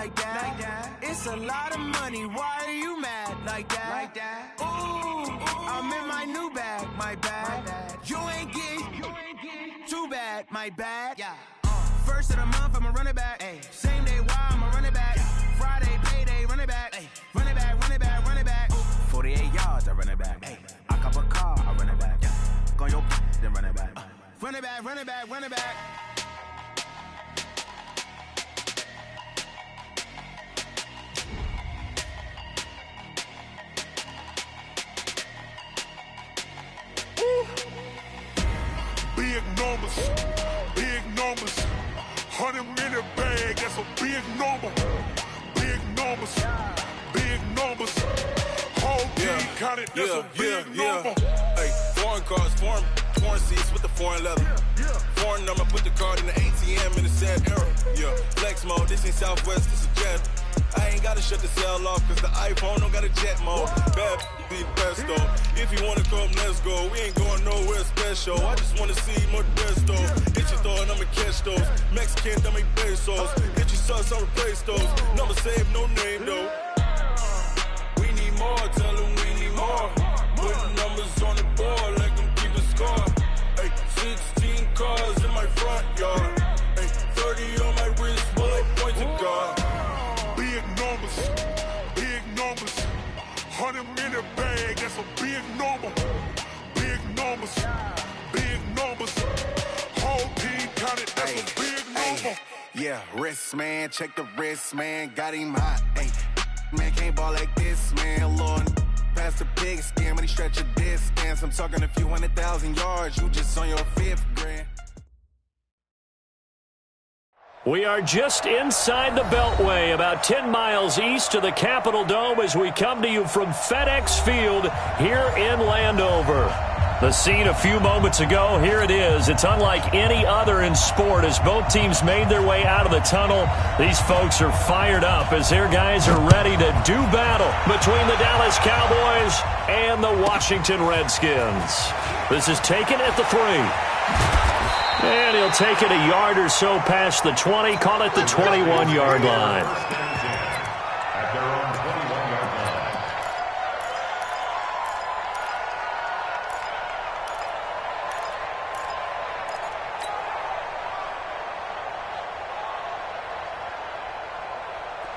like that. It's a lot of money, why are you mad like that? Ooh, I'm in my new bag, my bad. You ain't get too bad, my bad. Yeah. First of the month, I'ma run it back. Ay. Same day, why I'ma run it back. Friday, payday, run it back. Ay. Run it back, run it back, run it back. 48 yards, I run it back. Ay. I cop a car, I run it back. Yeah. Go on your then run it back. Run it back, run it back, run it back. Big numbers, 100 in the bag, that's a big number. Big numbers, whole team counted, that's a big number. Hey, foreign cars, foreign seats with the foreign leather. Foreign number, put the card in the ATM in the sad era. Yeah, flex mode, this ain't Southwest, this is Jet. I ain't gotta shut the cell off, cause the iPhone don't got a jet mode. Bad be the best though. If you wanna come, let's go. We ain't going nowhere special. I just wanna see more best though. Hit your throw and I'ma catch those. Mexican, dummy pesos. Hit your sauce, I'll replace those. Number save, no name though. We need more, tell them we need more. Putting numbers on the board like them keep a score. Hey, 16 cars in my front yard. Hey, 30 on my wrist, while I point to God. Big numbers, 100 in the bag, that's a big number. Big numbers, whole team counted, that's a big number. Yeah, wrist man, check the wrist man, got him hot. Ay, man can't ball like this, man. Lord, past the big skin, but he stretch a distance. I'm talking a few 100,000 yards, you just on your 5th grand. We are just inside the Beltway, about 10 miles east of the Capitol Dome as we come to you from FedEx Field here in Landover. The scene a few moments ago, here it is. It's unlike any other in sport as both teams made their way out of the tunnel. These folks are fired up as their guys are ready to do battle between the Dallas Cowboys and the Washington Redskins. This is taken at the 3. And he'll take it a yard or so past the 20, call it the 21-yard line. At their own 21-yard line.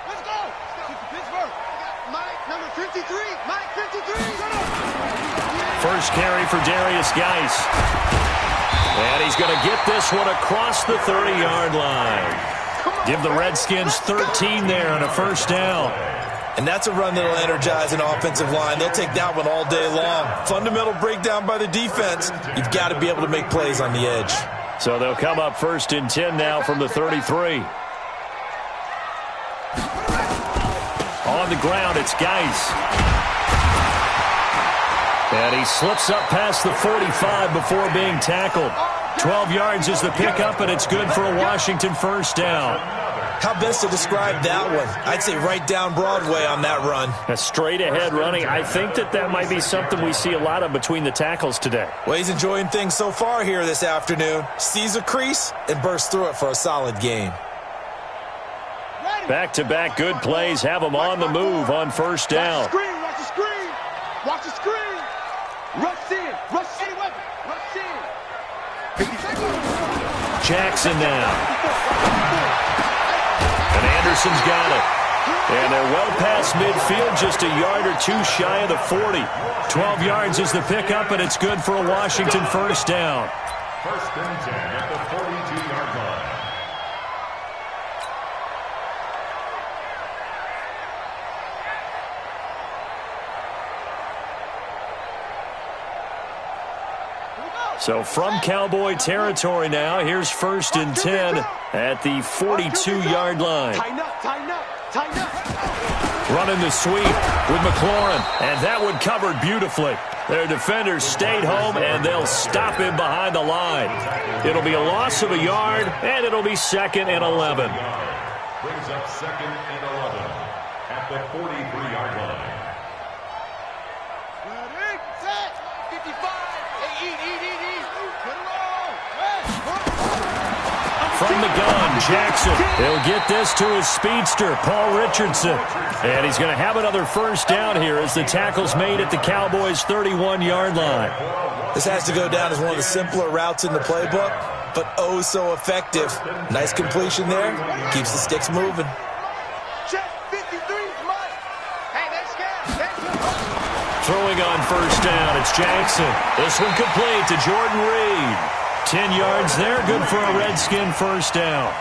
Let's go! Pittsburgh. Mike, number 53. Mike, 53. First carry for Darius Geis. And he's going to get this one across the 30-yard line. Give the Redskins 13 there on a first down. And that's a run that'll energize an offensive line. They'll take that one all day long. Fundamental breakdown by the defense. You've got to be able to make plays on the edge. So they'll come up 1st and 10 now from the 33. On the ground, it's Geis. And he slips up past the 45 before being tackled. 12 yards is the pickup, and it's good for a Washington first down. How best to describe that one? I'd say right down Broadway on that run. A straight-ahead running. I think that might be something we see a lot of between the tackles today. Well, he's enjoying things so far here this afternoon. Sees a crease and bursts through it for a solid gain. Back-to-back good plays have him on the move on first down. Watch the screen. Watch the screen. Rush in. Rush in. Jackson now. And Anderson's got it. And they're well past midfield, just a yard or two shy of the 40. 12 yards is the pickup, and it's good for a Washington first down. 1st and 10 at the 42-yard line. So from Cowboy territory now, here's 1st and 10 at the 42-yard line. Tighten up. Running the sweep with McLaurin, and that one covered beautifully. Their defenders stayed home, and they'll stop him behind the line. It'll be a loss of a yard, and it'll be 2nd and 11. Brings up 2nd and 11 at the 43-yard line. Ready, set, 55. Hey, eat. Get along. From the gun, Jackson. He'll get this to his speedster, Paul Richardson. And he's going to have another first down here as the tackle's made at the Cowboys' 31-yard line. This has to go down as one of the simpler routes in the playbook, but oh so effective. Nice completion there. Keeps the sticks moving. Throwing on first down, it's Jackson. This one complete to Jordan Reed. 10 yards there, good for a Redskin first down.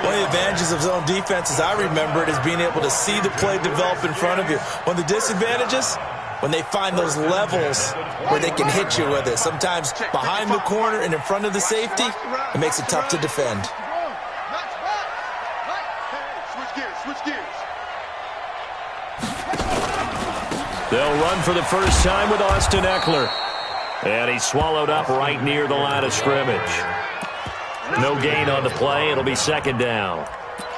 One of the advantages of zone defense, as I remember it, is being able to see the play develop in front of you. One of the disadvantages, when they find those levels where they can hit you with it. Sometimes behind the corner and in front of the safety, it makes it tough to defend. Switch gears. They'll run for the first time with Austin Eckler. And he's swallowed up right near the line of scrimmage. No gain on the play. It'll be second down.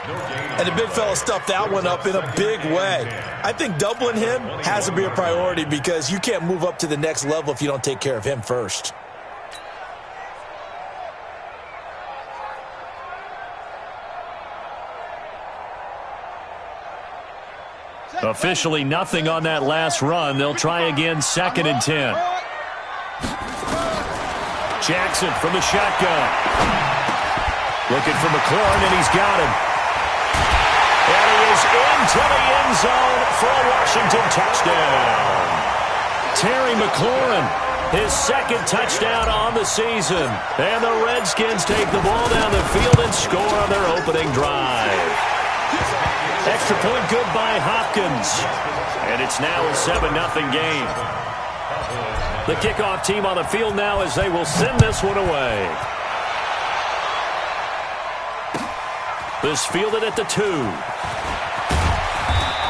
And the big fella stuffed that one up in a big way. I think doubling him has to be a priority because you can't move up to the next level if you don't take care of him first. Officially nothing on that last run. They'll try again, 2nd and 10. Jackson from the shotgun. Looking for McLaurin, and he's got him. And he is into the end zone for a Washington touchdown. Terry McLaurin, his 2nd touchdown on the season. And the Redskins take the ball down the field and score on their opening drive. Extra point good by Hopkins. And it's now a 7-0 game. The kickoff team on the field now as they will send this one away. This fielded at the 2.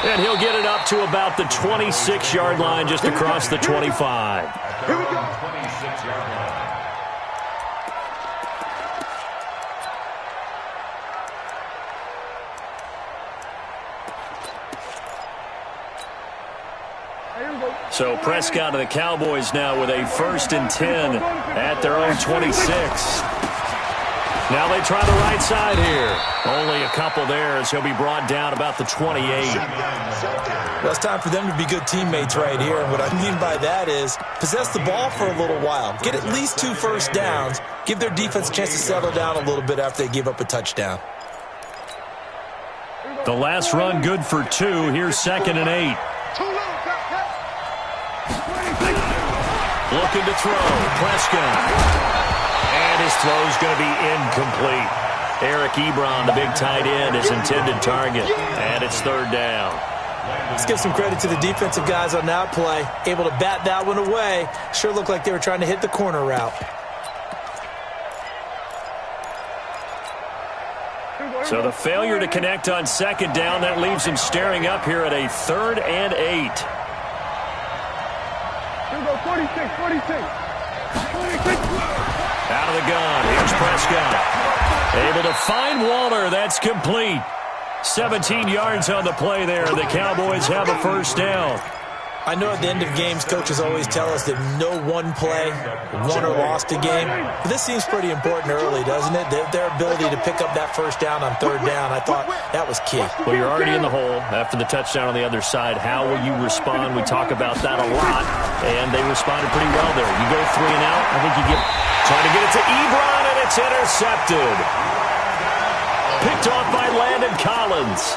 And he'll get it up to about the 26-yard line just across the 25. Here we go. 26-yard line. So Prescott and the Cowboys now with a 1st and 10 at their own 26. Now they try the right side here. Only a couple there as he'll be brought down about the 28. Well, it's time for them to be good teammates right here. And what I mean by that is possess the ball for a little while. Get at least 2 first downs. Give their defense a chance to settle down a little bit after they give up a touchdown. The last run good for 2. Here's 2nd and 8. Looking to throw, Prescott. And his throw's going to be incomplete. Eric Ebron, the big tight end, his intended target. And it's 3rd down. Let's give some credit to the defensive guys on that play. Able to bat that one away. Sure looked like they were trying to hit the corner route. So the failure to connect on 2nd down, that leaves him staring up here at a 3rd and 8. Here we go, 46. Out of the gun, here's Prescott. Able to find Waller, that's complete. 17 yards on the play there. The Cowboys have a first down. I know at the end of games, coaches always tell us that no one play won or lost a game. But this seems pretty important early, doesn't it? Their ability to pick up that first down on 3rd down, I thought that was key. Well, you're already in the hole after the touchdown on the other side. How will you respond? We talk about that a lot, and they responded pretty well there. You go 3 and out. I think you trying to get it to Ebron, and it's intercepted. Picked off by Landon Collins.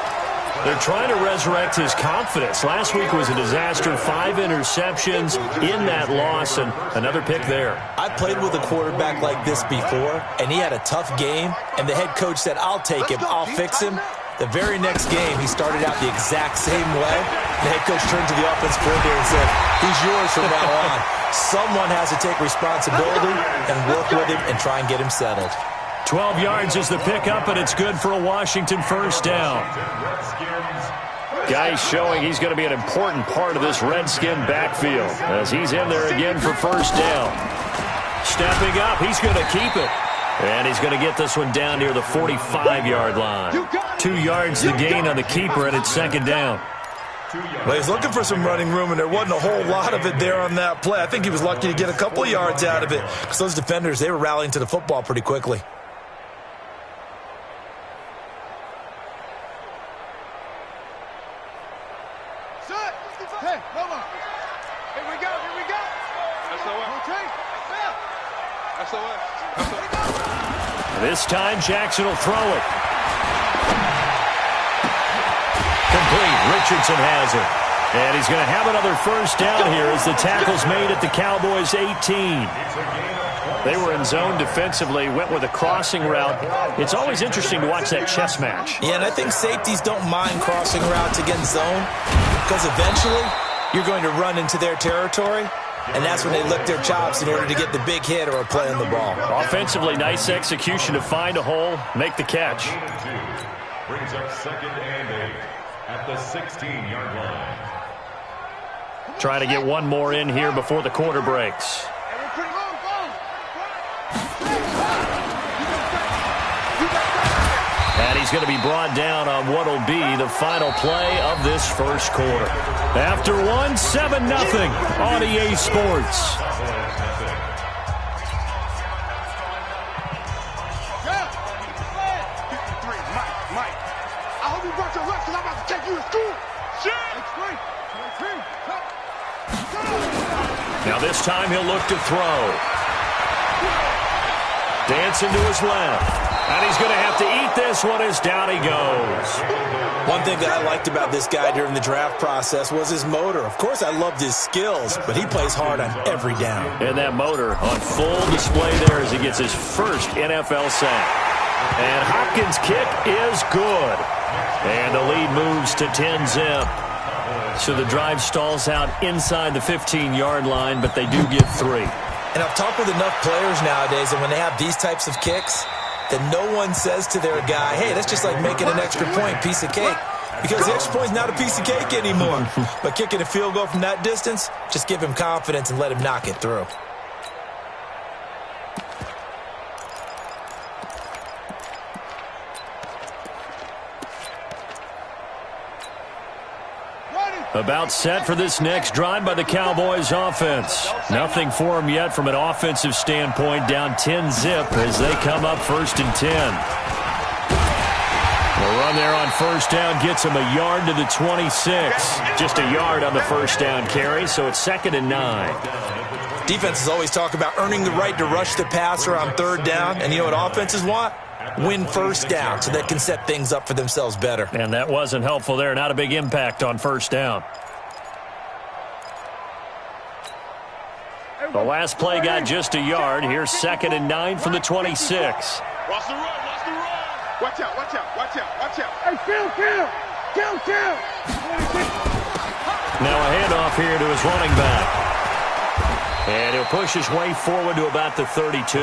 They're trying to resurrect his confidence. Last week was a disaster. 5 interceptions in that loss, and another pick there. I played with a quarterback like this before, and he had a tough game, and the head coach said, I'll take him, I'll fix him. The very next game, he started out the exact same way. The head coach turned to the offensive coordinator and said, he's yours from now on. Someone has to take responsibility and work with him and try and get him settled. 12 yards is the pickup, and it's good for a Washington first down. Guy's showing he's going to be an important part of this Redskin backfield as he's in there again for first down. Stepping up, he's going to keep it. And he's going to get this one down near the 45-yard line. 2 yards the gain on the keeper, and it's 2nd down. Well, he's looking for some running room, and there wasn't a whole lot of it there on that play. I think he was lucky to get a couple of yards out of it because those defenders, they were rallying to the football pretty quickly. Hey, come on. Here we go. This time, Jackson will throw it. Complete. Richardson has it. And he's going to have another first down here as the tackle's made at the Cowboys' 18. They were in zone defensively, went with a crossing route. It's always interesting to watch that chess match. Yeah, and I think safeties don't mind crossing routes against zone because eventually you're going to run into their territory, and that's when they lick their chops in order to get the big hit or a play on the ball. Offensively, nice execution to find a hole, make the catch. Brings up 2nd and 8 at the 16-yard line. Trying to get one more in here before the quarter breaks. And he's going to be brought down on what will be the final play of this first quarter. After one, 7-0 on EA Sports. I hope you brought your lunch because I'm about to take you to school. Now this time he'll look to throw. Dancing to his left. And he's going to have to eat this one as down he goes. One thing that I liked about this guy during the draft process was his motor. Of course, I loved his skills, but he plays hard on every down. And that motor on full display there as he gets his first NFL sack. And Hopkins' kick is good. And the lead moves to 10-zip. So the drive stalls out inside the 15-yard line, but they do get 3. And I've talked with enough players nowadays, and when they have these types of kicks, that no one says to their guy, hey, that's just like making an extra point, piece of cake. Because the extra point's not a piece of cake anymore. But kicking a field goal from that distance, just give him confidence and let him knock it through. About set for this next drive by the Cowboys offense. Nothing for them yet from an offensive standpoint, down 10-zip as they come up 1st and 10. The run there on first down gets them a yard to the 26. Just a yard on the first down carry, so it's 2nd and 9. Defenses always talk about earning the right to rush the passer on 3rd down, and you know what offenses want? Win first down so they can set things up for themselves better. And that wasn't helpful there. Not a big impact on first down. The last play got just a yard. Here's 2nd and 9 from the 26. Watch the run. Watch out. Hey, kill. Now a handoff here to his running back. And he'll push his way forward to about the 32.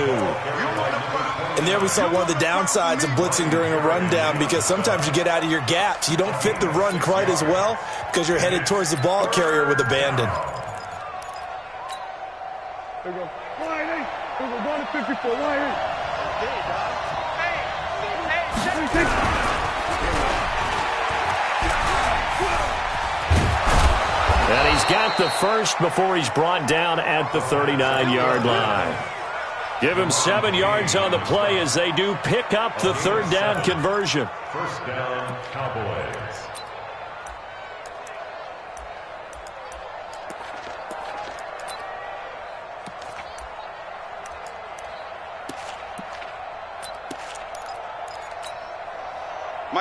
And there we saw one of the downsides of blitzing during a rundown, because sometimes you get out of your gaps. You don't fit the run quite as well because you're headed towards the ball carrier with abandon. There we go. Line 8. There we go. Going to 54. Line 8. And he's got the first before he's brought down at the 39-yard line. Give him 7 yards on the play as they do pick up the 3rd down conversion. First down, Cowboys.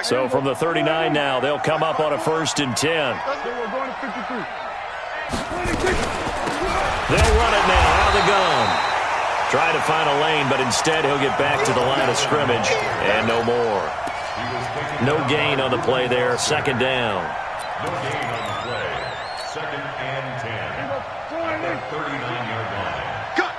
So from the 39 now, they'll come up on a 1st and 10. We're going to 53. They'll run it now out of the gun. Try to find a lane, but instead he'll get back to the line of scrimmage and no more. No gain on the play there. 2nd down. No gain on the play. 2nd and 10 at the 39-yard line. Cut.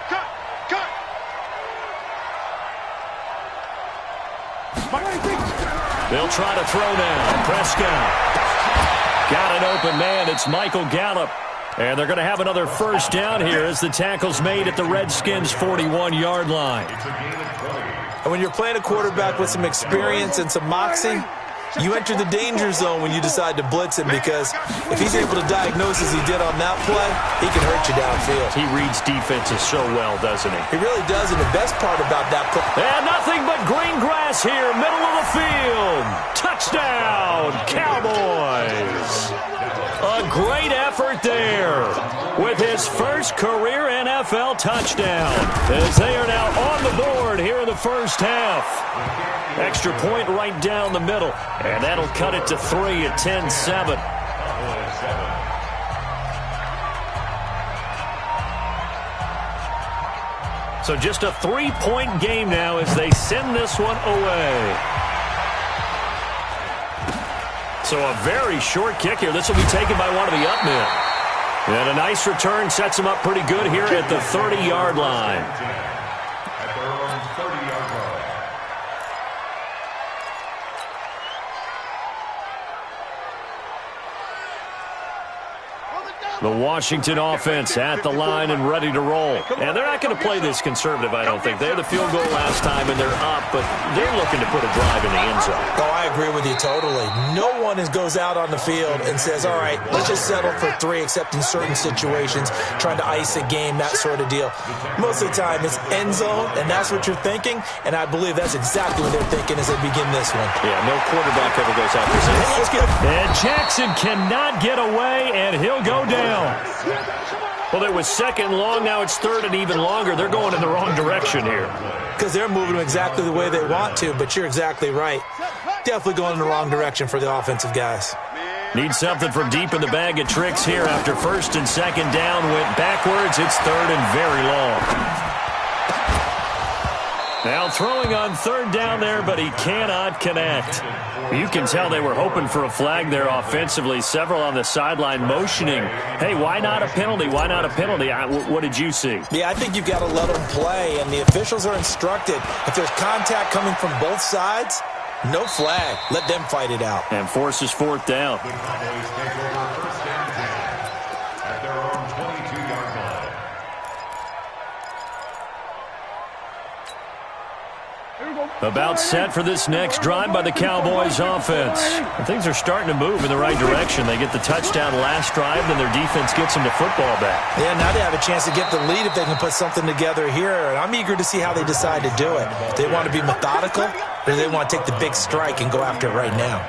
They'll try to throw now. Prescott. Got an open man. It's Michael Gallup. And they're going to have another first down here as the tackle's made at the Redskins' 41-yard line. And when you're playing a quarterback with some experience and some moxie, you enter the danger zone when you decide to blitz him, because if he's able to diagnose as he did on that play, he can hurt you downfield. He reads defenses so well, doesn't he? He really does, and the best part about that play... And nothing but green grass here, middle of the field. Touchdown, Cowboys. A effort there with his first career NFL touchdown, as they are now on the board here in the first half. Extra point right down the middle, and that'll cut it to 3 at 10-7. So just a 3-point game now as they send this one away. So a very short kick here. This will be taken by one of the up men. And a nice return sets him up pretty good here at the 30-yard line. At their own 30-yard line. The Washington offense at the line and ready to roll. And they're not going to play this conservative, I don't think. They had the field goal last time, and they're up, but they're looking to put a drive in the end zone. Oh, I agree with you totally. No one goes out on the field and says, all right, let's just settle for 3, except in certain situations, trying to ice a game, that sort of deal. Most of the time, it's end zone, and that's what you're thinking, and I believe that's exactly what they're thinking as they begin this one. Yeah, no quarterback ever goes out there. Let's get. And Jackson cannot get away, and he'll go down. Well, it was second long. Now it's third and even longer. They're going in the wrong direction here. Because they're moving exactly the way they want to, but you're exactly right. Definitely going in the wrong direction for the offensive guys. Need something from deep in the bag of tricks here. After first and second down went backwards, it's third and very long. Now throwing on third down there, but he cannot connect. You can tell they were hoping for a flag there offensively. Several on the sideline motioning, hey, why not a penalty? Why not a penalty? What did you see? Yeah, I think you've got to let them play, and the officials are instructed. If there's contact coming from both sides, no flag. Let them fight it out. And forces fourth down. The Cowboys take over first and 10 at their own 22-yard line. About set for this next drive by the Cowboys offense. And things are starting to move in the right direction. They get the touchdown last drive, then their defense gets them to football back. Yeah, now they have a chance to get the lead if they can put something together here. And I'm eager to see how they decide to do it. They want to be methodical, or they want to take the big strike and go after it right now.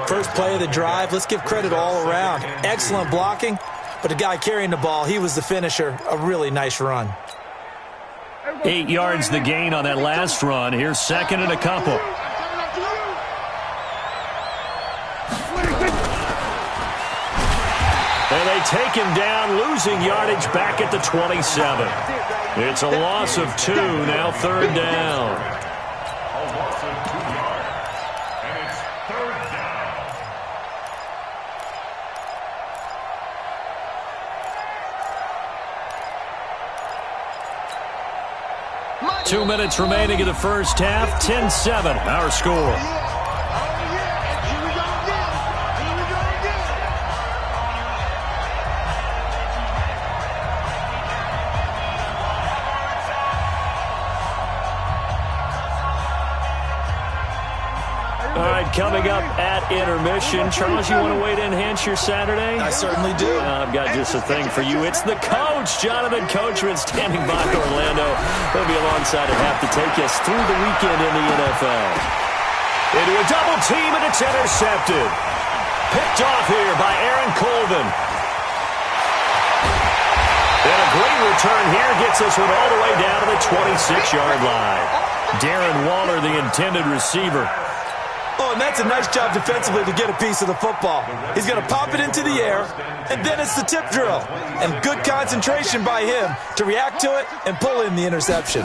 First play of the drive, let's give credit all around. Excellent blocking, but the guy carrying the ball, he was the finisher. A really nice run. 8 yards the gain on that last run. Here's second and a couple. And they take him down, losing yardage back at the 27. It's a loss of 2, now third down. A loss of 2 yards. And it's third down. 2 minutes remaining in the first half. 10-7, our score. All right, coming up at intermission. Charles, you want to wait to enhance your Saturday? I certainly do. I've got just a thing for you. It's the coach, Jonathan Coachman, standing by Orlando. He'll be alongside at half to take us through the weekend in the NFL. Into a double team, and it's intercepted. Picked off here by Aaron Colvin. And a great return here gets us one all the way down to the 26-yard line. Darren Waller, the intended receiver. Oh, and that's a nice job defensively to get a piece of the football. He's going to pop it into the air, and then it's the tip drill. And good concentration by him to react to it and pull in the interception.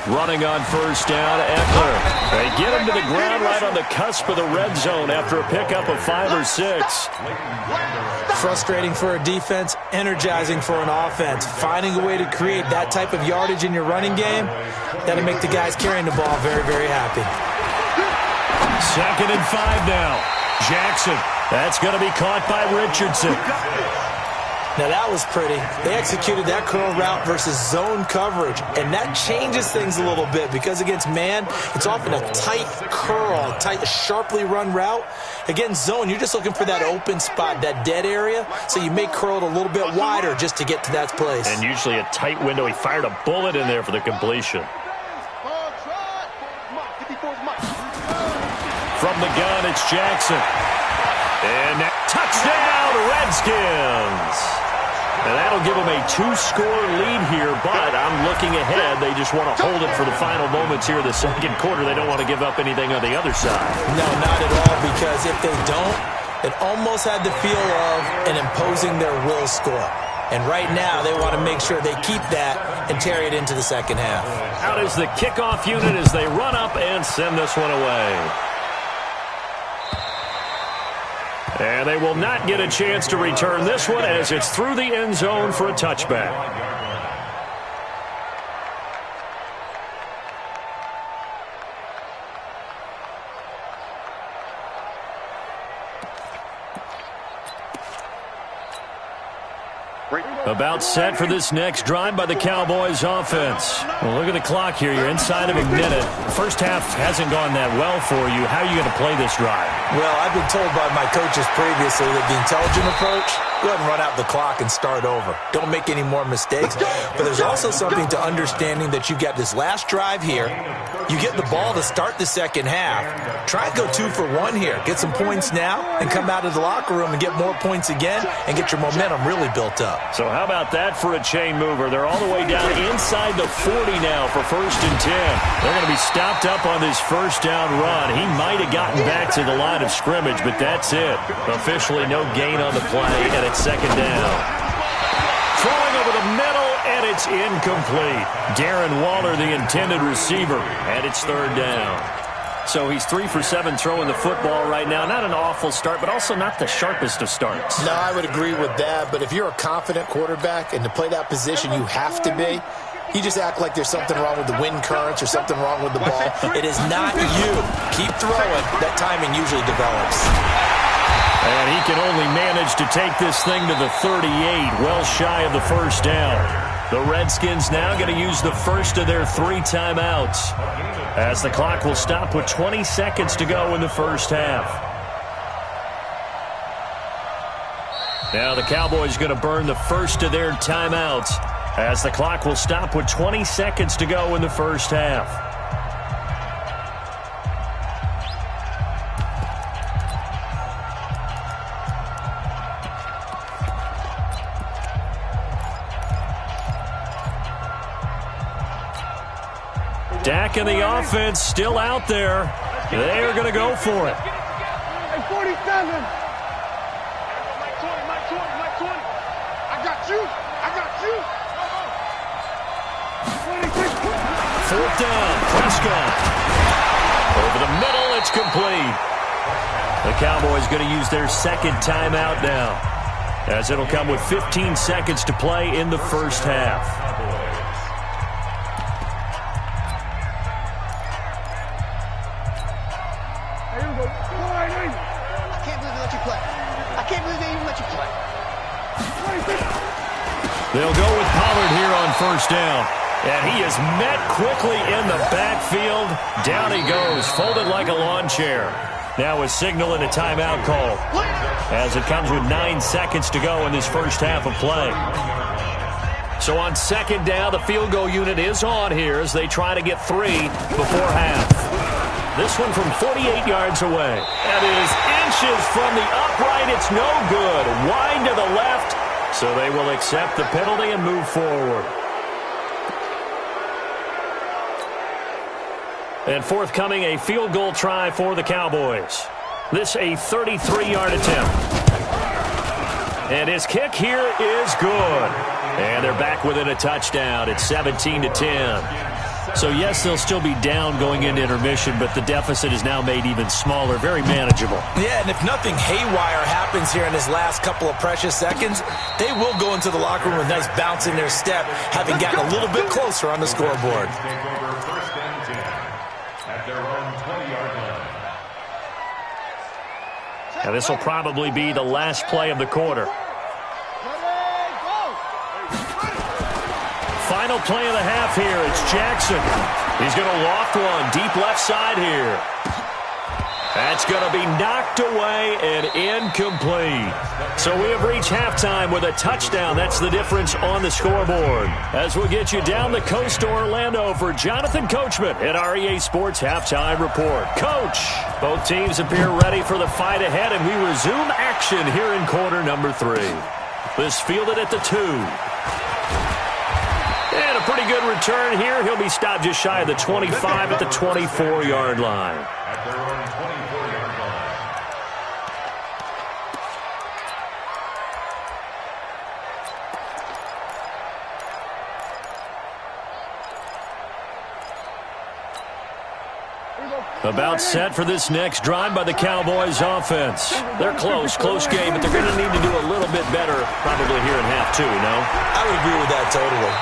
Running on first down, Eckler. They get him to the ground right on the cusp of the red zone after a pickup of 5 or 6. Frustrating for a defense, energizing for an offense. Finding a way to create that type of yardage in your running game, that'll make the guys carrying the ball very, very happy. Second and 5 now. Jackson. That's going to be caught by Richardson. Now that was pretty. They executed that curl route versus zone coverage, and that changes things a little bit because against man, it's often a tight curl, tight, sharply run route. Against zone, you're just looking for that open spot, that dead area, so you may curl it a little bit wider just to get to that place. And usually a tight window. He fired a bullet in there for the completion. From the gun, it's Jackson. And that Touchdown, Redskins. And that'll give them a 2-score lead here, but I'm looking ahead. They just want to hold it for the final moments here in the second quarter. They don't want to give up anything on the other side. No, not at all, because if they don't, it almost had the feel of an imposing their will score. And right now, they want to make sure they keep that and carry it into the second half. Out is the kickoff unit as they run up and send this one away. And they will not get a chance to return this one as it's through the end zone for a touchback. About set for this next drive by the Cowboys offense. Well, look at the clock here. You're inside of a minute. The first half hasn't gone that well for you. How are you going to play this drive? Well, I've been told by my coaches previously that the intelligent approach, go ahead and run out the clock and start over. Don't make any more mistakes. But there's also something to understanding that you get this last drive here. You get the ball to start the second half. Try and go 2 for 1 here. Get some points now and come out of the locker room and get more points again and get your momentum really built up. So how about that for a chain mover? They're all the way down inside the 40 now for 1st and 10. They're going to be stopped up on this first down run. He might have gotten back to the line of scrimmage, but that's it. Officially no gain on the play, and it's 2nd down. Throwing over the middle, and it's incomplete. Darren Waller, the intended receiver, and it's 3rd down. So he's 3 for 7 throwing the football right now. Not an awful start, but also not the sharpest of starts. No, I would agree with that. But if you're a confident quarterback and to play that position, you have to be. You just act like there's something wrong with the wind currents or something wrong with the ball. It is not you. Keep throwing. That timing usually develops. And he can only manage to take this thing to the 38, well shy of the first down. The Redskins now going to use the first of their 3 timeouts, as the clock will stop with 20 seconds to go in the first half. Now the Cowboys going to burn the first of their timeouts, as the clock will stop with 20 seconds to go in the first half. Dak and the offense still out there. They are going to go for it. Hey, 47. My 20. I got you. 4th down, Prescott. Over the middle, it's complete. The Cowboys going to use their 2nd timeout now, as it'll come with 15 seconds to play in the first half. They'll go with Pollard here on 1st down. And he is met quickly in the backfield. Down he goes, folded like a lawn chair. Now a signal and a timeout call, as it comes with 9 seconds to go in this first half of play. So on 2nd down, the field goal unit is on here as they try to get 3 before half. This one from 48 yards away. That is inches from the upright. It's no good. Wide to the left. So they will accept the penalty and move forward. And forthcoming, a field goal try for the Cowboys. This a 33-yard attempt. And his kick here is good. And they're back within a touchdown. It's 17-10. So, yes, they'll still be down going into intermission, but the deficit is now made even smaller, very manageable. Yeah, and if nothing haywire happens here in his last couple of precious seconds, they will go into the locker room with a nice bounce in their step, having gotten a little bit closer on the scoreboard. Now, this will probably be the last play of the quarter. Final play of the half here. It's Jackson. He's going to loft one deep left side here. That's going to be knocked away and incomplete. So we have reached halftime with a touchdown. That's the difference on the scoreboard. As we'll get you down the coast to Orlando for Jonathan Coachman at REA Sports Halftime Report. Coach. Both teams appear ready for the fight ahead, and we resume action here in quarter number 3. This fielded at the 2. And a pretty good return here. He'll be stopped just shy of the 25 at the 24-yard line. At their own 24-yard line. About set for this next drive by the Cowboys offense. They're close game, but they're going to need to do a little bit better probably here in half 2, no? I would agree with that totally.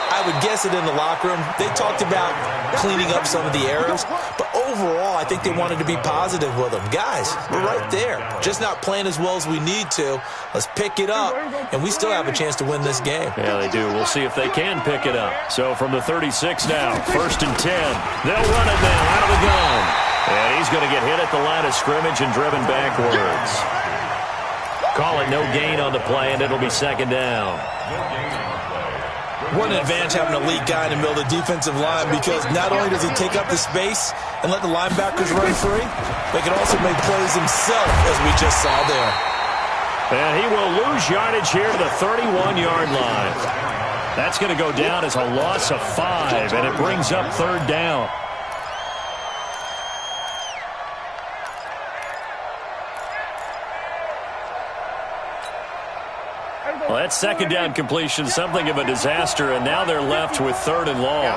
I would guess it in the locker room. They talked about cleaning up some of the errors, but overall, I think they wanted to be positive with them. Guys, we're right there. Just not playing as well as we need to. Let's pick it up, and we still have a chance to win this game. Yeah, they do. We'll see if they can pick it up. So from the 36 now, 1st and 10. They'll run it now out of the gun. And he's going to get hit at the line of scrimmage and driven backwards. Call it no gain on the play, and it'll be 2nd down. What an advantage having a elite guy in the middle of the defensive line, because not only does he take up the space and let the linebackers run free, but he can also make plays himself, as we just saw there. And he will lose yardage here to the 31-yard line. That's going to go down as a loss of 5, and it brings up 3rd down. Well, that 2nd down completion, something of a disaster, and now they're left with 3rd and long.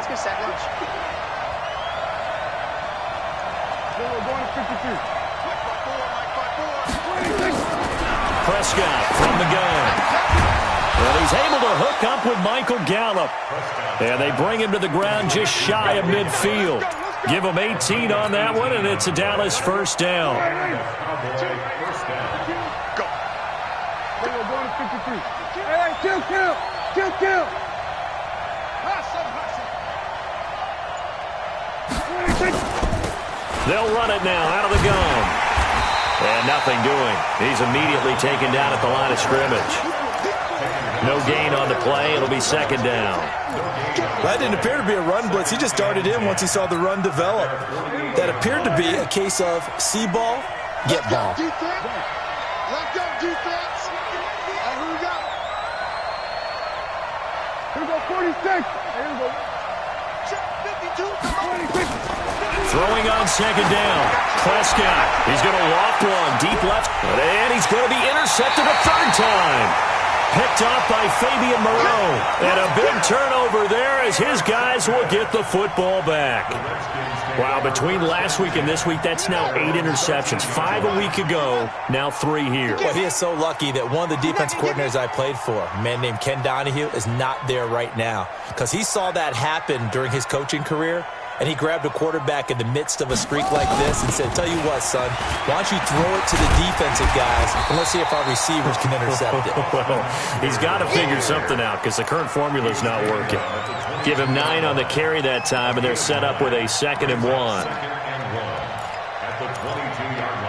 Prescott from the gun. Well, he's able to hook up with Michael Gallup. And they bring him to the ground just shy of midfield. Give him 18 on that one, and it's a Dallas 1st down. Kill. They'll run it now out of the gun. And nothing doing. He's immediately taken down at the line of scrimmage. No gain on the play. It'll be 2nd down. That didn't appear to be a run blitz. He just darted in once he saw the run develop. That appeared to be a case of see ball, get ball. Let go, defense. And who we got? Here we go, 46. Here we go. 52. 26. Throwing on 2nd down. Prescott. He's going to loft one deep left. And he's going to be intercepted a 3rd time. Picked off by Fabian Moreau. And a big turnover there as his guys will get the football back. Wow, between last week and this week, that's now 8 interceptions. 5 a week ago, now 3 here. Well, he is so lucky that one of the defense coordinators I played for, a man named Ken Donahue, is not there right now. Because he saw that happen during his coaching career, and he grabbed a quarterback in the midst of a streak like this and said, tell you what, son, why don't you throw it to the defensive guys, and let's see if our receivers can intercept it. Well, he's got to figure something out because the current formula is not working. Give him 9 on the carry that time, and they're set up with a 2nd and 1. At the 22-yard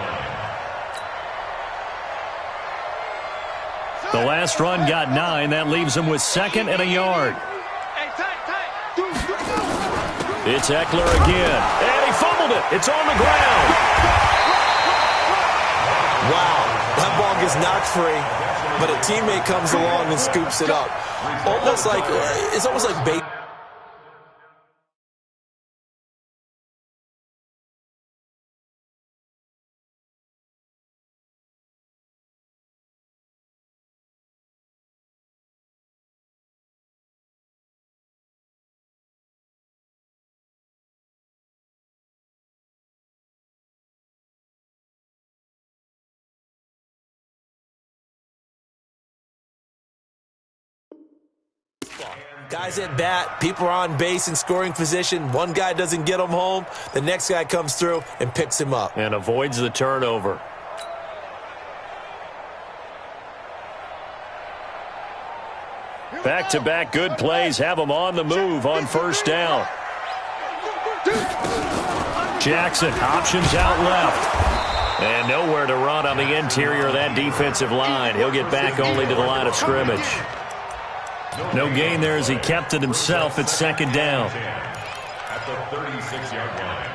line. The last run got 9. That leaves him with 2nd and a yard. It's Eckler again. And he fumbled it. It's on the ground. Wow. That ball gets knocked free, but a teammate comes along and scoops it up. It's almost like bait. Guys at bat, people are on base in scoring position. One guy doesn't get him home. The next guy comes through and picks him up. And avoids the turnover. Back-to-back good plays have them on the move on 1st down. Jackson, options out left. And nowhere to run on the interior of that defensive line. He'll get back only to the line of scrimmage. No gain there as he kept it himself at 2nd down. At the 36-yard line.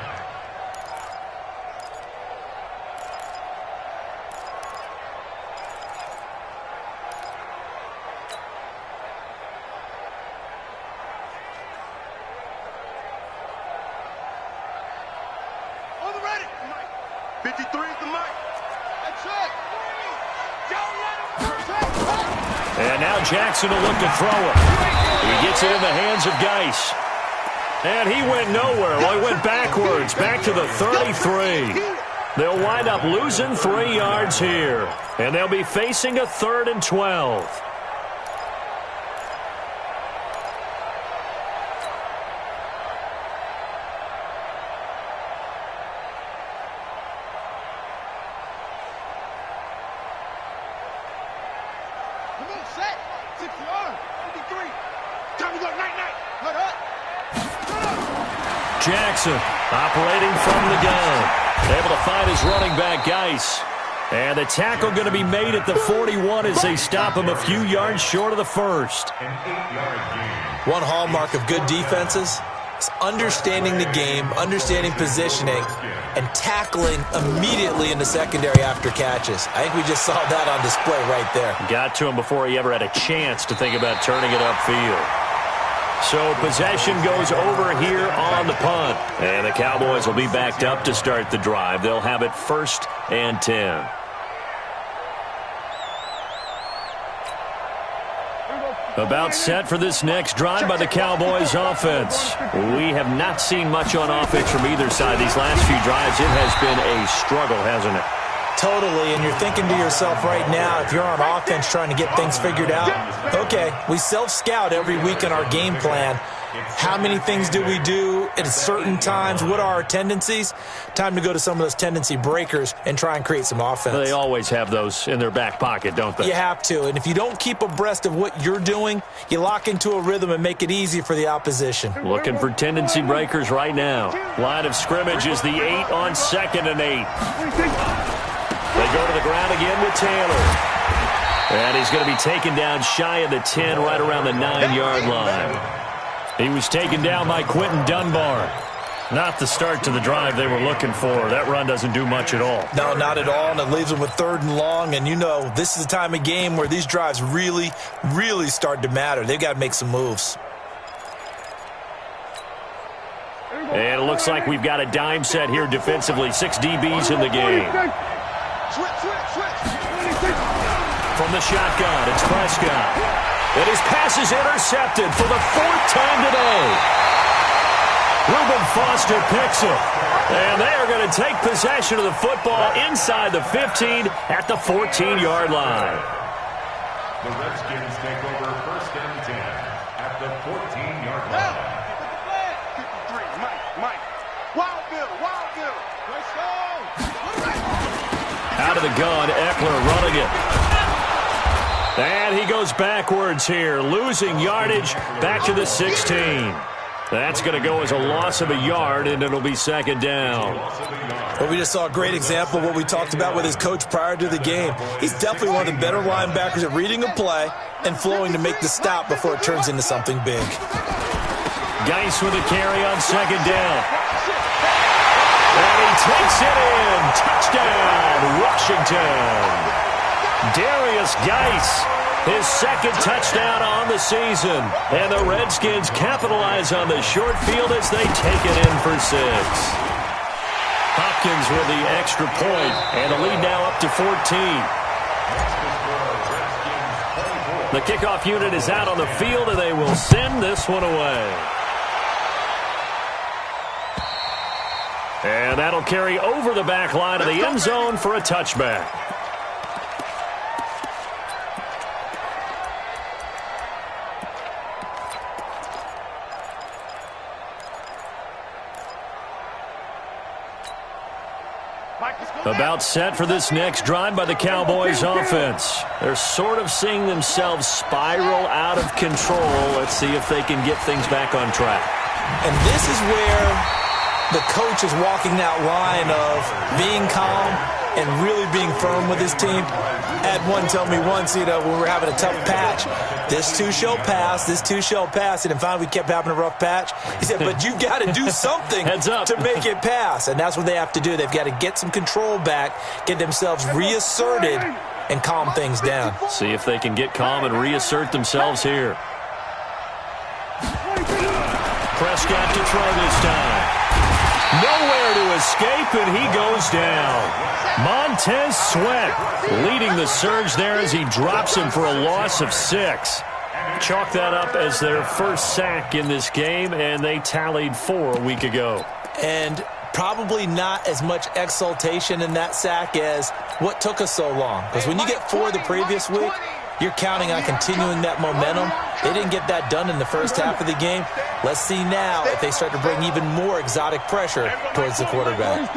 53 is the mic. That's it. And now Jackson will look to throw it. He gets it in the hands of Geis. And he went nowhere. Well, he went backwards, back to the 33. They'll wind up losing 3 yards here. And they'll be facing a 3rd and 12. Jackson operating from the gun. Able to find his running back, Geis. And the tackle going to be made at the 41 as they stop him a few yards short of the first. One hallmark of good defenses is understanding the game, understanding positioning, and tackling immediately in the secondary after catches. I think we just saw that on display right there. Got to him before he ever had a chance to think about turning it upfield. So possession goes over here on the punt. And the Cowboys will be backed up to start the drive. They'll have it 1st and 10. About set for this next drive by the Cowboys offense. We have not seen much on offense from either side these last few drives. It has been a struggle, hasn't it? Totally, and you're thinking to yourself right now, if you're on offense trying to get things figured out, okay, we self-scout every week in our game plan. How many things do we do at certain times? What are our tendencies? Time to go to some of those tendency breakers and try and create some offense. They always have those in their back pocket, don't they? You have to, and if you don't keep abreast of what you're doing, you lock into a rhythm and make it easy for the opposition. Looking for tendency breakers right now. Line of scrimmage is the 8 on 2nd and 8. They go to the ground again with Taylor. And he's going to be taken down shy of the 10, right around the 9-yard line. He was taken down by Quentin Dunbar. Not the start to the drive they were looking for. That run doesn't do much at all. No, not at all, and it leaves them with 3rd and long. And you know, this is the time of game where these drives really, really start to matter. They've got to make some moves. And it looks like we've got a dime set here defensively. 6 DBs in the game. From the shotgun, it's Prescott. And his pass is intercepted for the 4th time today. Reuben Foster picks it. And they are going to take possession of the football inside the 15 at the 14-yard line. The Redskins take over 1st and 10 at the 14-yard line. Out of the gun, Eckler running it. And he goes backwards here, losing yardage back to the 16. That's going to go as a loss of a yard, and it'll be 2nd down. Well, we just saw a great example of what we talked about with his coach prior to the game. He's definitely one of the better linebackers at reading a play and flowing to make the stop before it turns into something big. Geis with a carry on 2nd down. And he takes it in. Touchdown, Washington. Darius Geis, his 2nd touchdown on the season. And the Redskins capitalize on the short field as they take it in for 6. Hopkins with the extra point, and the lead now up to 14. The kickoff unit is out on the field, and they will send this one away. And that'll carry over the back line of the end zone for a touchback. About set for this next drive by the Cowboys offense. They're sort of seeing themselves spiral out of control. Let's see if they can get things back on track. And this is where the coach is walking that line of being calm and really being firm with his team. Had one tell me once, when we were having a tough patch, this too shall pass, this too shall pass. And finally we kept having a rough patch. He said, but you got to do something to make it pass. And that's what they have to do. They've got to get some control back, get themselves reasserted, and calm things down. See if they can get calm and reassert themselves here. Prescott to throw this time. Nowhere to escape, and he goes down. Montez Sweat leading the surge there as he drops him for a loss of 6. Chalk that up as their first sack in this game, and they tallied 4 a week ago. And probably not as much exultation in that sack as what took us so long. Because when you get 4 the previous week, you're counting on continuing that momentum. They didn't get that done in the first half of the game. Let's see now if they start to bring even more exotic pressure towards the quarterback.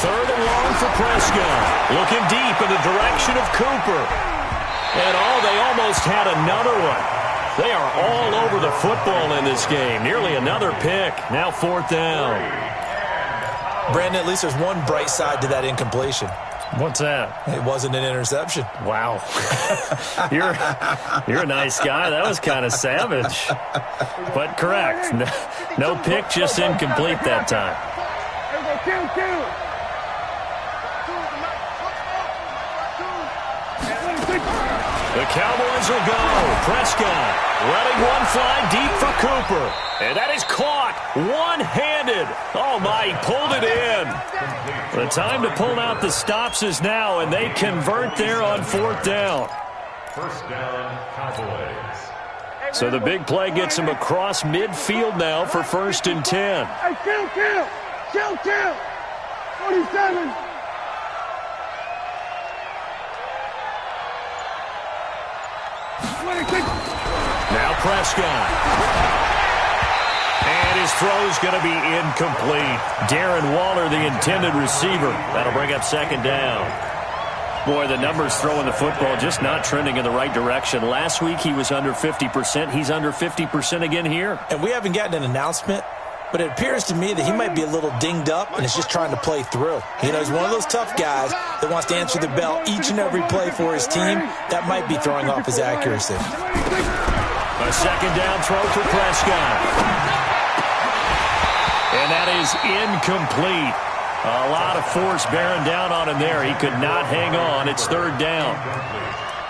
3rd and long for Prescott. Looking deep in the direction of Cooper. And they almost had another one. They are all over the football in this game. Nearly another pick. Now 4th down. Brandon, at least there's one bright side to that incompletion. What's that? It wasn't an interception. Wow. You're a nice guy. That was kind of savage. But correct. No pick, just incomplete that time. The Cowboys will go. Prescott letting one fly deep for Cooper. And that is caught one-handed. Oh, my, he pulled it in. The time to pull out the stops is now, and they convert there on 4th down. First down, Cowboys. So the big play gets him across midfield now for 1st and 10. Hey, kill. 47. Now Prescott. And his throw's going to be incomplete. Darren Waller, the intended receiver. That'll bring up 2nd down. Boy, the numbers throwing the football just not trending in the right direction. Last week he was under 50%. He's under 50% again here. And we haven't gotten an announcement, but it appears to me that he might be a little dinged up and is just trying to play through. You know, he's one of those tough guys that wants to answer the bell each and every play for his team. That might be throwing off his accuracy. A 2nd down throw for Prescott. And that is incomplete. A lot of force bearing down on him there. He could not hang on. It's 3rd down.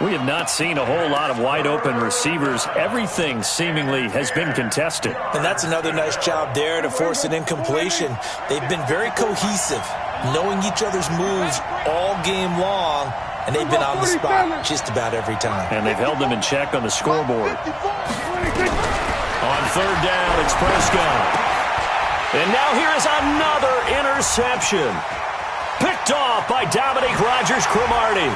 We have not seen a whole lot of wide-open receivers. Everything seemingly has been contested. And that's another nice job there to force an incompletion. They've been very cohesive, knowing each other's moves all game long, and they've been on the spot just about every time. And they've held them in check on the scoreboard. On 3rd down, it's Prescott. And now here is another interception. Picked off by Dominique Rodgers-Cromartie.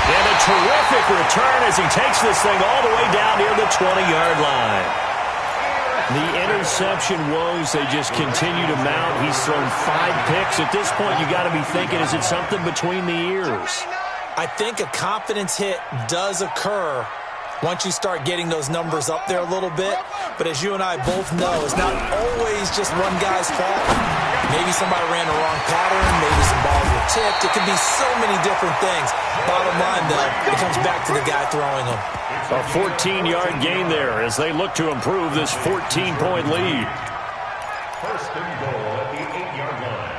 And a terrific return as he takes this thing all the way down near the 20-yard line. The interception woes, they just continue to mount. He's thrown 5 picks. At this point, you got to be thinking, is it something between the ears? I think a confidence hit does occur once you start getting those numbers up there a little bit. But as you and I both know, it's not always just one guy's fault. Maybe somebody ran the wrong pattern. Maybe some balls were tipped. It could be so many different things. Bottom line, though, it comes back to the guy throwing them. A 14-yard gain there as they look to improve this 14-point lead. 1st and goal at the 8-yard line.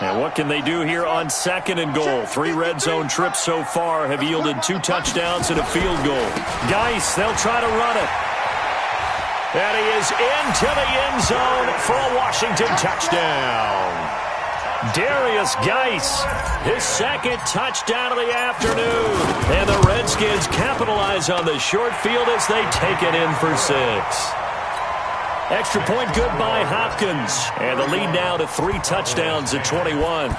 And what can they do here on 2nd and goal? 3 red zone trips so far have yielded 2 touchdowns and a field goal. Geis, they'll try to run it. And he is into the end zone for a Washington touchdown. Darius Geis, his 2nd touchdown of the afternoon. And the Redskins capitalize on the short field as they take it in for 6. Extra point good by Hopkins. And the lead now to 3 touchdowns at 21.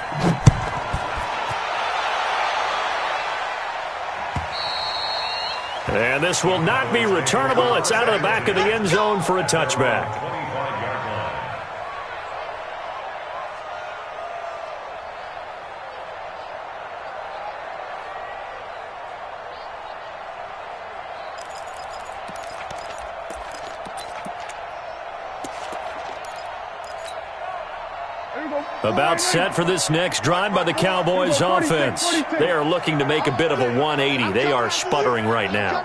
And this will not be returnable. It's out of the back of the end zone for a touchback. About set for this next drive by the Cowboys offense. They are looking to make a bit of a 180. They are sputtering right now.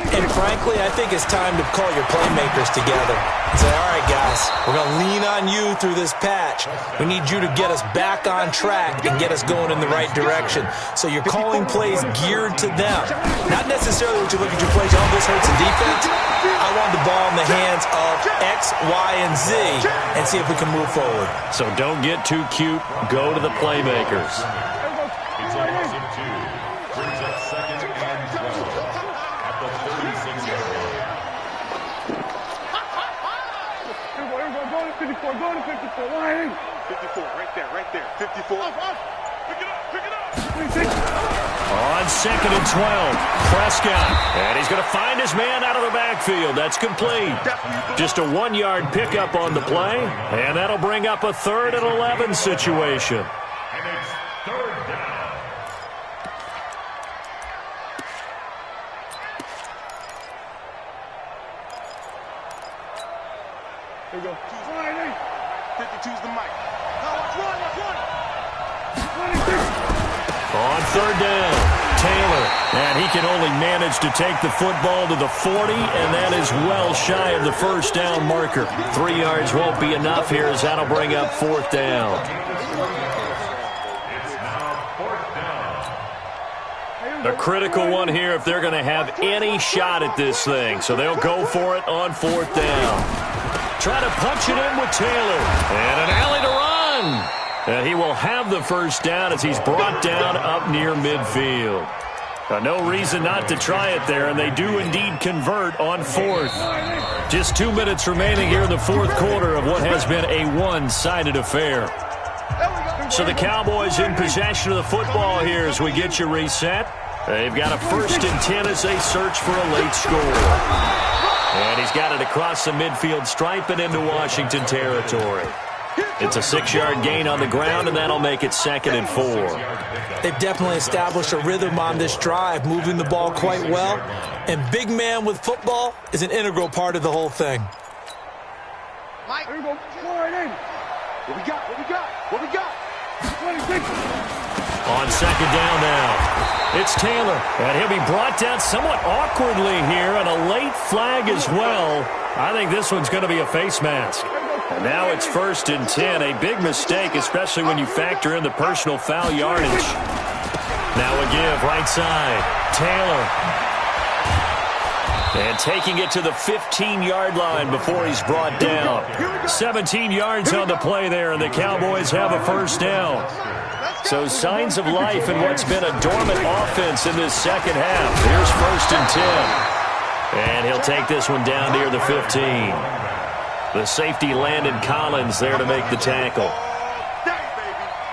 And frankly, I think it's time to call your playmakers together and say, all right, guys, we're going to lean on you through this patch. We need you to get us back on track and get us going in the right direction. So you're calling plays geared to them. Not necessarily what you look at your plays, oh, this hurts the defense. I want the ball in the hands of X, Y, and Z and see if we can move forward. So don't get too cute. Go to the playmakers. It's a loss of 2. Brings up 2nd and 12 at the 36-yard line. Go to 54, go to 54. 54, right there. 54. Pick it up. On 2nd and 12, Prescott. And he's going to find his man out of the backfield. That's complete. Just a 1-yard pickup on the play, and that'll bring up a 3rd and 11 situation. And it's 3rd down. There you go. 52's the mic. Now let's run. On 3rd down, Taylor. And he can only manage to take the football to the 40, and that is well shy of the 1st down marker. 3 yards won't be enough here as that'll bring up 4th down. It's now 4th down. A critical one here if they're going to have any shot at this thing. So they'll go for it on 4th down. Try to punch it in with Taylor. And an alley to run. And he will have the 1st down as he's brought down up near midfield. No reason not to try it there, and they do indeed convert on 4th. Just 2 minutes remaining here in the 4th quarter of what has been a one-sided affair. So the Cowboys in possession of the football here as we get you reset. They've got a 1st and 10 as they search for a late score. And he's got it across the midfield stripe and into Washington territory. It's a 6-yard gain on the ground, and that'll make it 2nd and 4. They've definitely established a rhythm on this drive, moving the ball quite well. And big man with football is an integral part of the whole thing. Mike, here we go. What we got? 26. On 2nd down now, it's Taylor. And he'll be brought down somewhat awkwardly here, and a late flag as well. I think this one's going to be a face mask. And now it's 1st and 10. A big mistake, especially when you factor in the personal foul yardage. Now a give, right side. Taylor. And taking it to the 15-yard line before he's brought down. 17 yards on the play there, and the Cowboys have a 1st down. So signs of life in what's been a dormant offense in this 2nd half. Here's 1st and 10. And he'll take this one down near the 15. The safety Landon Collins there to make the tackle.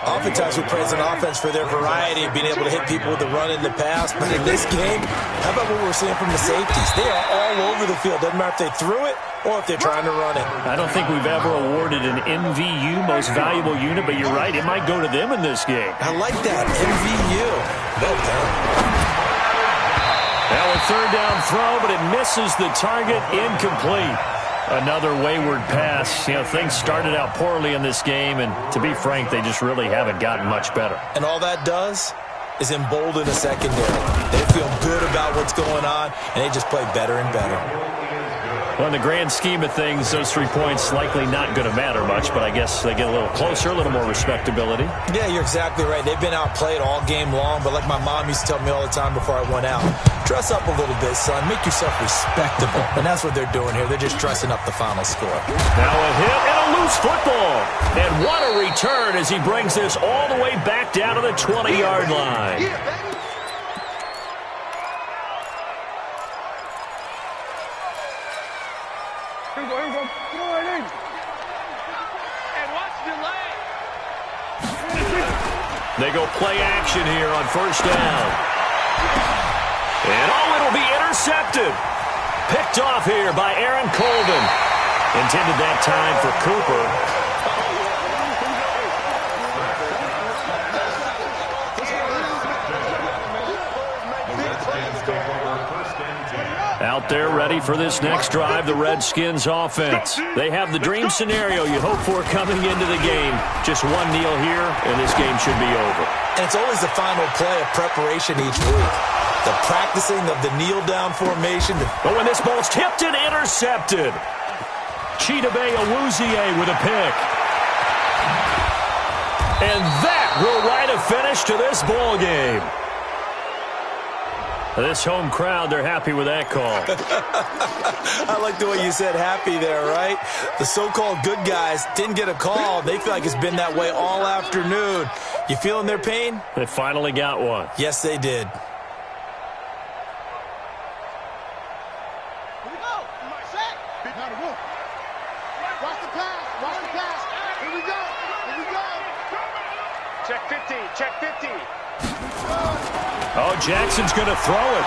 Oftentimes we praise an offense for their variety of being able to hit people with the run and the pass. But in this game, how about what we're seeing from the safeties? They are all over the field. Doesn't matter if they threw it or if they're trying to run it. I don't think we've ever awarded an MVU, most valuable unit, but you're right, it might go to them in this game. I like that, MVU. Well done. Now a 3rd down throw, but it misses the target, incomplete. Another wayward pass. You know, things started out poorly in this game, and to be frank, they just really haven't gotten much better. And all that does is embolden a secondary. They feel good about what's going on, and they just play better and better. Well, in the grand scheme of things, those 3 points likely not going to matter much, but I guess they get a little closer, a little more respectability. Yeah, you're exactly right. They've been outplayed all game long, but like my mom used to tell me all the time before I went out, dress up a little bit, son. Make yourself respectable. And that's what they're doing here. They're just dressing up the final score. Now a hit and a loose football. And what a return as he brings this all the way back down to the 20-yard line. Here we go. Throw it in. And watch the leg. They go play action here on 1st down. And it'll be intercepted. Picked off here by Aaron Colvin. Intended that time for Cooper. Out there ready for this next drive, the Redskins offense. They have the dream scenario you hope for coming into the game. Just one kneel here, and this game should be over. And it's always the final play of preparation each week. The practicing of the kneel-down formation. But when this ball's tipped and intercepted, Chidobe Awuzie with a pick. And that will write a finish to this ball game. This home crowd, they're happy with that call. I like the way you said happy there, right? The so-called good guys didn't get a call. They feel like it's been that way all afternoon. You feeling their pain? They finally got one. Yes, they did. Here we go. Set. Now the move. Watch the pass. Watch the pass. Here we go. Here we go. Check 50. Check 50. Oh, Jackson's going to throw it.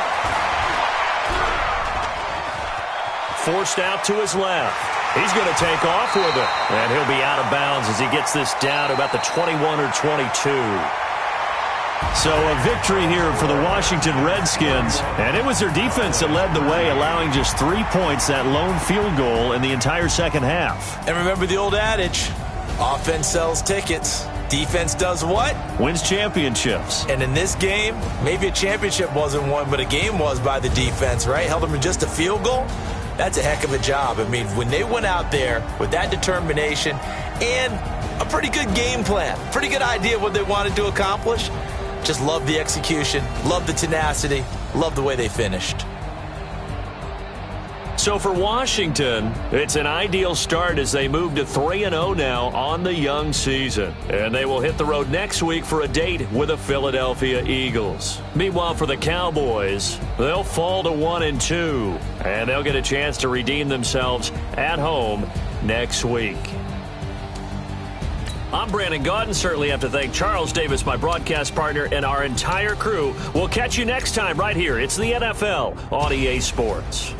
Forced out to his left. He's going to take off with it. And he'll be out of bounds as he gets this down to about the 21 or 22. So a victory here for the Washington Redskins. And it was their defense that led the way, allowing just 3 points, that lone field goal in the entire second half. And remember the old adage, offense sells tickets. Defense does what? Wins championships. And in this game, maybe a championship wasn't won, but a game was by the defense, right? Held them to just a field goal. That's a heck of a job. I mean, when they went out there with that determination and a pretty good game plan, pretty good idea of what they wanted to accomplish, just love the execution, love the tenacity, love the way they finished. So for Washington, it's an ideal start as they move to 3-0 now on the young season. And they will hit the road next week for a date with the Philadelphia Eagles. Meanwhile, for the Cowboys, they'll fall to 1-2. And they'll get a chance to redeem themselves at home next week. I'm Brandon Gaudin. Certainly have to thank Charles Davis, my broadcast partner, and our entire crew. We'll catch you next time right here. It's the NFL on EA Sports.